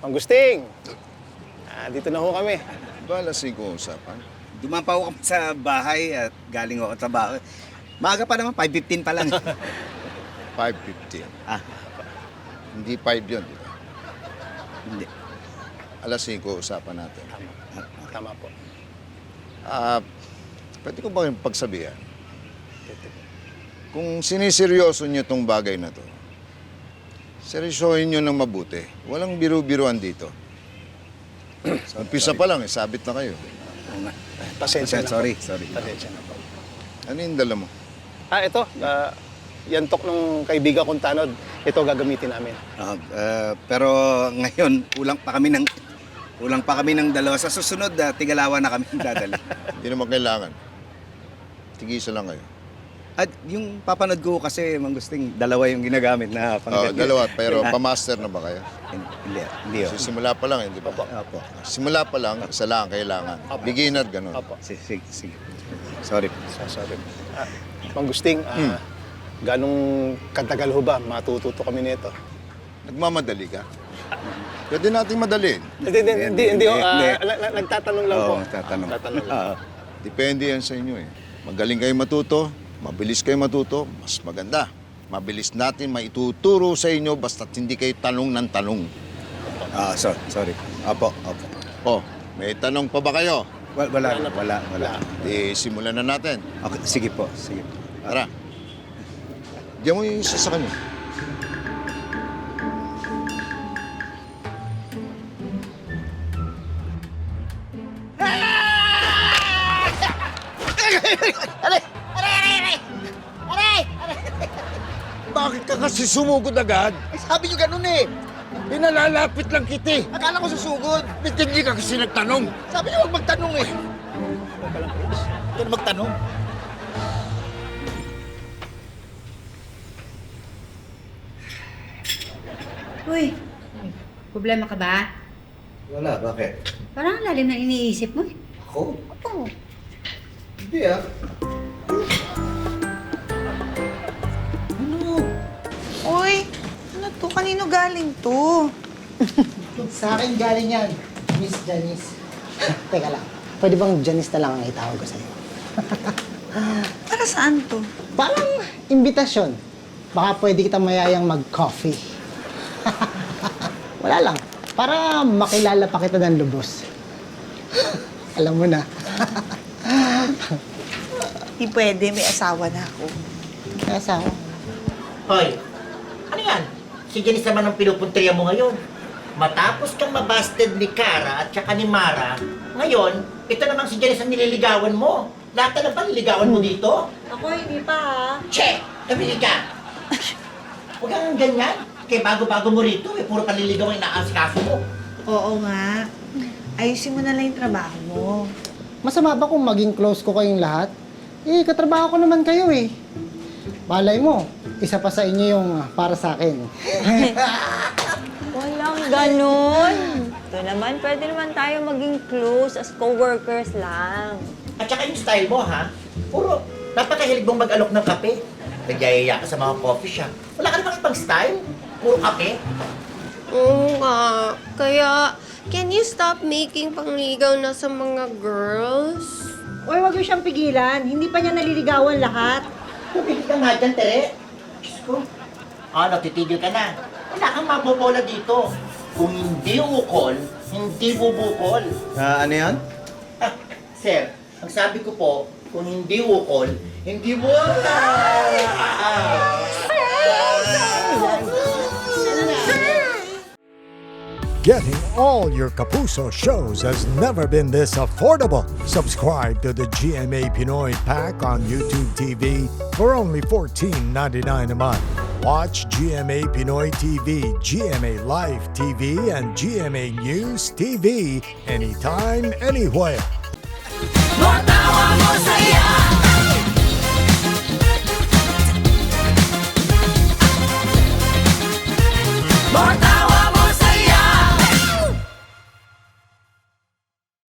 Mang Gusting! Dito na ho kami. Balasing ko usapan. Dumapaw kami sa bahay at galing ako sa trabaho. Maaga pa naman, 5:15 pa lang. 5:15. Ah, Hindi 5 yun, di ba? hindi. Alas 5 usapan natin. Tama po. Pwede ko ba yung pagsabihan? Kung siniseryoso niyo tong bagay na to, seryosohin niyo ng mabuti. Walang biru-biruan dito. Umpisa pa lang, sabit na kayo. Oo nga. Pasensya na Sorry. po. Pasensya na po. Ano yung dala mo? Ito. Yantok ng kaibigan kong tanod. Ito gagamitin namin. Pero ngayon, kulang pa kami ng dalawa. Sa susunod, tigalawa na kami dadali. Hindi naman kailangan. Tigisa lang kayo. At yung papanood ko kasi, Mang Gusting, dalawa yung ginagamit na panggat. Dalawa, pero pamaster na ba kayo? Hindi. Kasi simula pa lang, hindi ba? Opo. Simula pa lang, isa lang ang kailangan. Beginner, ganun. Opo. Sige. Sorry. Sorry. Mang Gusting, ganong katagal ho ba matututo kami nito? Nagmamadali ka? Pwede nating madalin. Hindi ho. Hindi. Nagtatanong lang po. Oo, tatanong. Tatanong lang. Depende yan sa inyo eh. Magaling kayo matuto, mabilis kayo matuto, mas maganda. Mabilis natin maituturo sa inyo basta't hindi kayo tanong ng tanong. Sorry. Opo. Oh, may tanong pa ba kayo? Wala. Simulan na natin. Okay, sige po. Tara. Diyan mo yung isa sa kanya. Bakit ka kasi sumugod agad? Sabi niyo ganun eh. Pinalalapit lang kita eh. Akala ko susugod. Ba't hindi ka kasi nagtanong? Sabi niyo huwag magtanong eh. Ito na magtanong. Uy, problema ka ba? Wala, bakit? Parang ang lalim na iniisip mo eh. Ako? Oo. Hindi ah. Uy, ano to? Kanino galing to? Sa akin galing yan, Miss Janice. Teka lang, pwede bang Janice na lang ang itawag ko sa'yo? Para saan to? Parang imbitasyon. Baka pwede kita mayayang mag-coffee. Wala lang, para makilala pa kita ng lubos. Alam mo na. Di pwede, may asawa na ako. Kaya sa ako. Hoy, ano yan? Si Janice naman ang pinupuntriya mo ngayon. Matapos kang mabasted ni Cara at saka ni Mara, ngayon, ito namang si Janice ang nililigawan mo. Lahat na ba nililigawan mo dito? Ako, hindi pa ha. Che! Tumili ka! Huwag kang ganyan. Kaya bago-bago mo rito, puro panliligaw ang inaasikaso mo. Oo nga. Ayusin mo na lang yung trabaho mo. Masama ba kung maging close ko kayong lahat? Eh, katrabaho ko naman kayo eh. Malay mo, isa pa sa inyo yung para sa akin. Walang ganun. Ito naman, pwede naman tayo maging close as co-workers lang. At saka yung style mo, ha? Puro, napakahilig mong mag-alok ng kape. Nagyayaya ka sa mga coffee shop. Wala ka namang ibang style. Puro kape. Oo nga. Kaya, can you stop making pangligaw na sa mga girls? Uy, wag mo siyang pigilan. Hindi pa niya naliligawan lahat. Tumigil ka nga dyan, Tere. Diyos ko. Ano, titigil ka na. Wala kang mabobola dito. Kung hindi ukol, hindi bubukol. Ano yan? Sir, ang sabi ko po, kung hindi ukol, hindi bola! Getting all your Kapuso shows has never been this affordable. Subscribe to the GMA Pinoy Pack on YouTube TV for only $14.99 a month. Watch GMA Pinoy TV, GMA Live TV, and GMA News TV anytime, anywhere. More